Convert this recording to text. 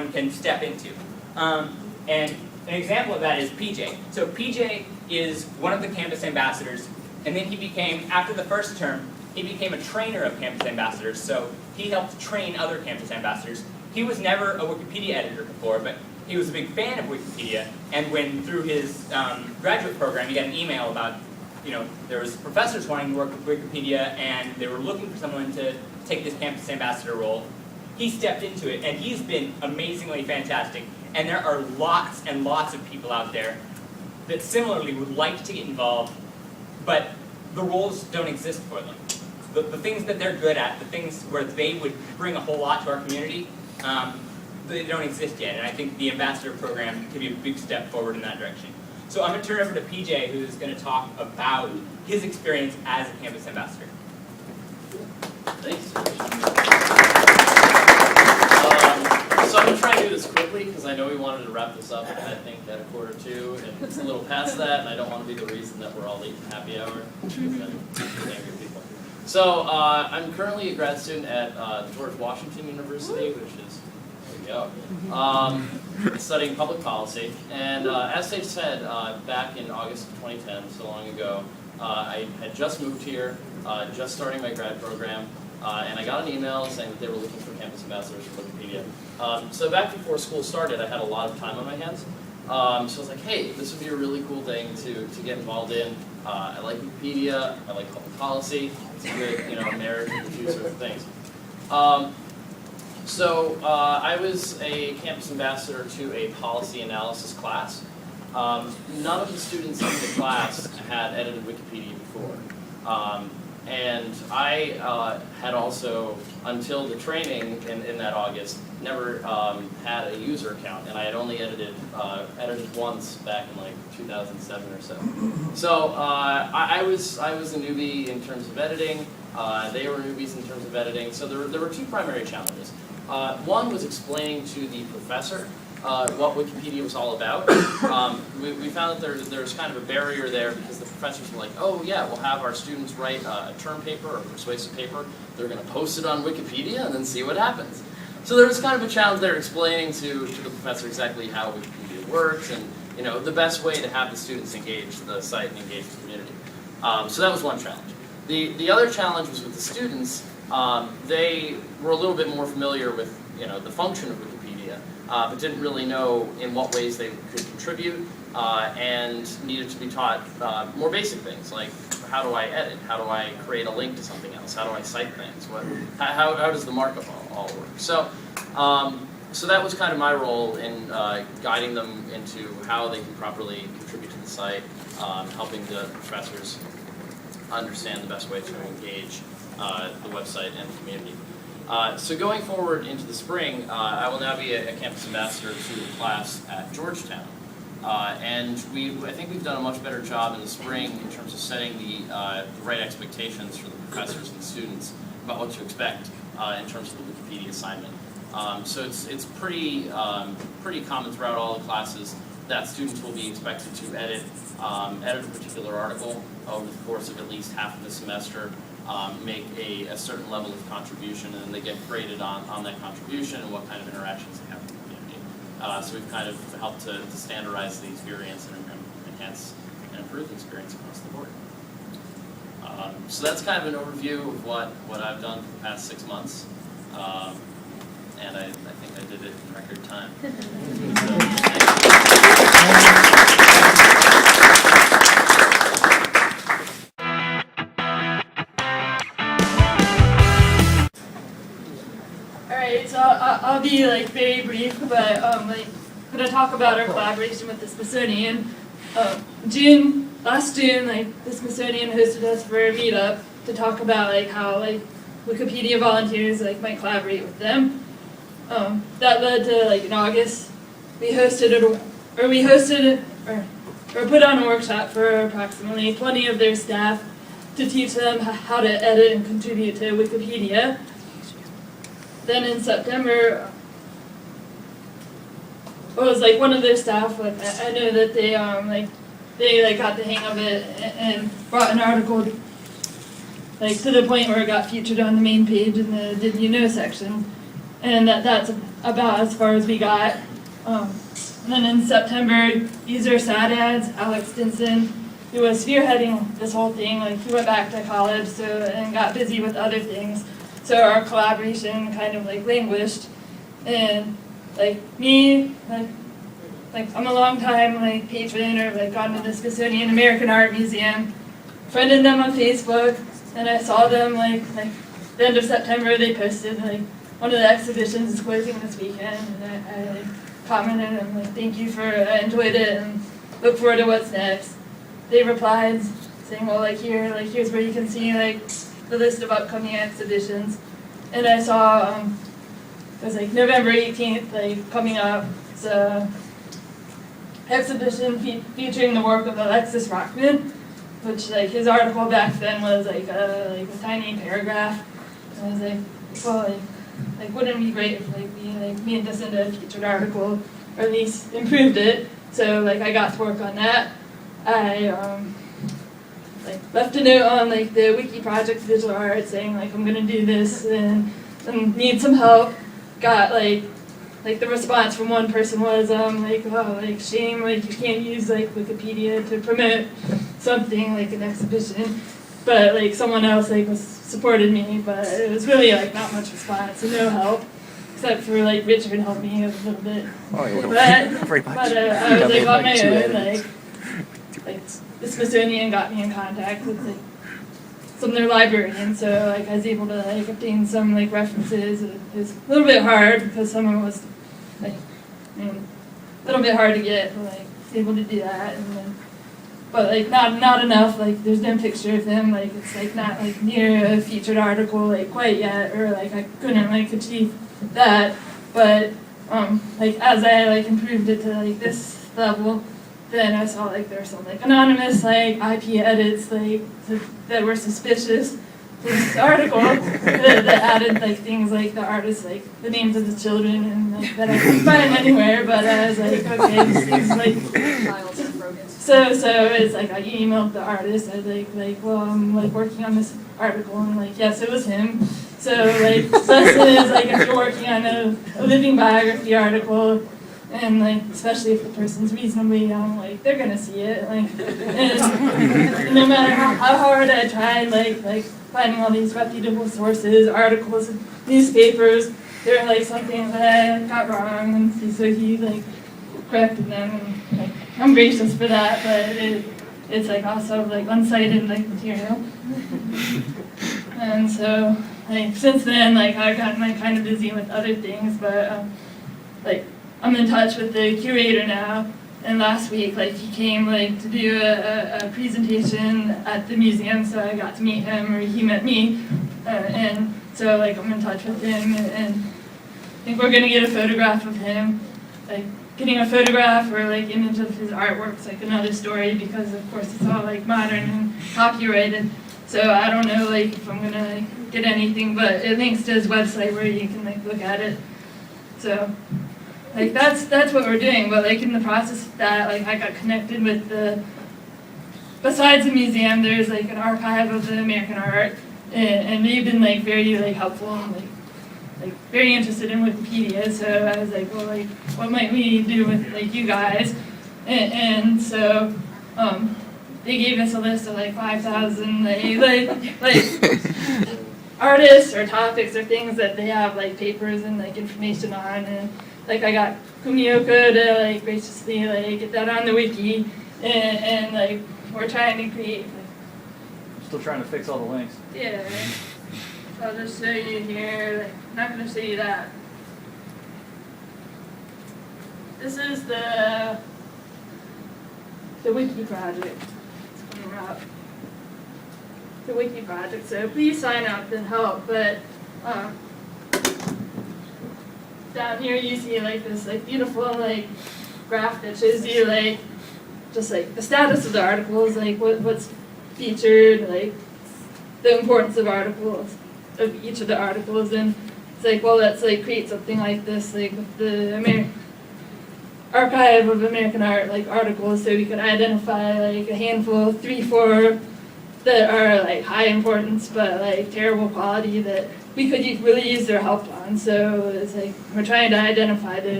someone can step into. And an example of that is PJ. So PJ is one of the campus ambassadors, and then he became, after the first term, he became a trainer of campus ambassadors. So he helped train other campus ambassadors. He was never a Wikipedia editor before, but he was a big fan of Wikipedia, and when through his graduate program he got an email about, there was professors wanting to work with Wikipedia, and they were looking for someone to take this campus ambassador role. He stepped into it, and he's been amazingly fantastic. And there are lots and lots of people out there that similarly would like to get involved, but the roles don't exist for them. The things that they're good at, the things where they would bring a whole lot to our community, they don't exist yet. And I think the ambassador program could be a big step forward in that direction. So I'm going to turn it over to PJ, who's going to talk about his experience as a campus ambassador. Thanks. So I'm going to try and do this quickly because I know we wanted to wrap this up, I think, at 1:45, and it's a little past that, and I don't want to be the reason that we're all late to happy hour. Angry people. So I'm currently a grad student at George Washington University, which is, there we go, studying public policy. And as Sage said, back in August of 2010, so long ago, I had just moved here, just starting my grad program. And I got an email saying that they were looking for campus ambassadors for Wikipedia. So back before school started, I had a lot of time on my hands. So I was like, hey, this would be a really cool thing to get involved in. I like Wikipedia, I like public policy. It's a good, marriage of the two sort of things. So I was a campus ambassador to a policy analysis class. None of the students in the class had edited Wikipedia before. And I had also, until the training in that August, never had a user account, and I had only edited once back in like 2007 or so. So I was a newbie in terms of editing. They were newbies in terms of editing. So there were two primary challenges. One was explaining to the professor what Wikipedia was all about. We found that there's kind of a barrier there because the professors were like, oh yeah, we'll have our students write a term paper or a persuasive paper. They're going to post it on Wikipedia and then see what happens. So there was kind of a challenge there explaining to the professor exactly how Wikipedia works and the best way to have the students engage the site and engage the community. So that was one challenge. The other challenge was with the students. They were a little bit more familiar with the function of Wikipedia, but didn't really know in what ways they could contribute, and needed to be taught more basic things like how do I edit, how do I create a link to something else, how do I cite things, how does the markup all work. So that was kind of my role in guiding them into how they can properly contribute to the site, helping the professors understand the best way to engage the website and the community. So going forward into the spring, I will now be a campus ambassador to the class at Georgetown. And I think we've done a much better job in the spring in terms of setting the right expectations for the professors and students about what to expect in terms of the Wikipedia assignment. So it's pretty common throughout all the classes that students will be expected to edit a particular article over the course of at least half of the semester. Make a certain level of contribution, and then they get graded on that contribution and what kind of interactions they have with the community. So we've kind of helped to standardize the experience and enhance and improve the experience across the board. So that's kind of an overview of what I've done for the past 6 months, and I think I did it in record time. So I'll be very brief, but I'm going to talk about our collaboration with the Smithsonian. Last June, the Smithsonian hosted us for a meetup to talk about how Wikipedia volunteers might collaborate with them. That led to in August we put on a workshop for approximately 20 of their staff to teach them how to edit and contribute to Wikipedia. Then in September, it was one of their staff. I know that they got the hang of it and brought an article to the point where it got featured on the main page in the Did You Know section, and that's about as far as we got. And then in September, user sad ads, Alex Stinson, who was spearheading this whole thing, like he went back to college and got busy with other things. So our collaboration kind of like languished. And like me, like I'm a long time like patron or like gone to the Smithsonian American Art Museum, friended them on Facebook, and I saw them like the end of September they posted like one of the exhibitions is closing this weekend, and I like commented and like thank you for I enjoyed it and look forward to what's next. They replied saying, well here's where you can see like the list of upcoming exhibitions, and I saw it was like November 18th like coming up. It's a exhibition featuring the work of Alexis Rockman, which like his article back then was like a tiny paragraph. And I was like, well, like wouldn't it be great if like we like made this into a featured article or at least improved it? So like I got to work on that. I like left a note on like the Wiki Project Visual Art saying like I'm gonna do this and need some help. Got like the response from one person was like, oh, like shame, like you can't use like Wikipedia to promote something like an exhibition, but like someone else like supported me, but it was really like not much response and no help, except for like Richard helped me a little bit. Oh, yeah. But I was like on my own, like the Smithsonian got me in contact with like some of their librarians, so like I was able to like obtain some like references. It was a little bit hard because some of it was like a little bit hard to get, but like able to do that, and then but like not enough. Like there's no picture of him. Like it's like not like near a featured article like quite yet, or like I couldn't like achieve that. But like as I like improved it to like this level, then I saw like there were some like anonymous like IP edits like that were suspicious to this article that added like things like the artist like the names of the children and like that I couldn't find anywhere. But I was like, okay, this seems like so it's like I emailed the artist. I was like well I'm like working on this article, and like yes it was him. So like lesson is like if you're working on a living biography article, and like especially if the person's reasonably young, like they're gonna see it. Like and no matter how hard I tried, like finding all these reputable sources, articles, newspapers, there were like something that I got wrong, and so he like corrected them, and like I'm gracious for that. But it's like also like unsighted like material, and so like since then like I've gotten like kind of busy with other things, but like I'm in touch with the curator now, and last week like he came like to do a presentation at the museum, so I got to meet him, or he met me, and so like I'm in touch with him, and I think we're gonna get a photograph of him. Like getting a photograph or like image of his artwork's like another story, because of course it's all like modern and copyrighted. So I don't know like if I'm gonna like, get anything, but it links to his website where you can like look at it. So like that's what we're doing, but like in the process of that, like I got connected with besides the museum, there's like an archive of the American art, and they've been like very like helpful and like very interested in Wikipedia. So I was like, well, like what might we do with like you guys? And so they gave us a list of like 5,000 like artists or topics or things that they have like papers and like information on, and like I got Kumioko to like graciously like get that on the wiki, and like we're trying to create like, Still trying to fix all the links. yeah. So I'll just show you here. Like I'm not gonna show you that. This is the Wiki project. It's coming up. The Wiki project. So please sign up and help. But down here you see like this like beautiful like graph that shows you like just like the status of the articles, like what's featured, like the importance of articles, of each of the articles, and it's like, well, let's like create something like this, like with the archive of American art like articles, so we could identify like a handful, 3-4 that are like high importance but like terrible quality that we could really use their help on. So it's like we're trying to identify those.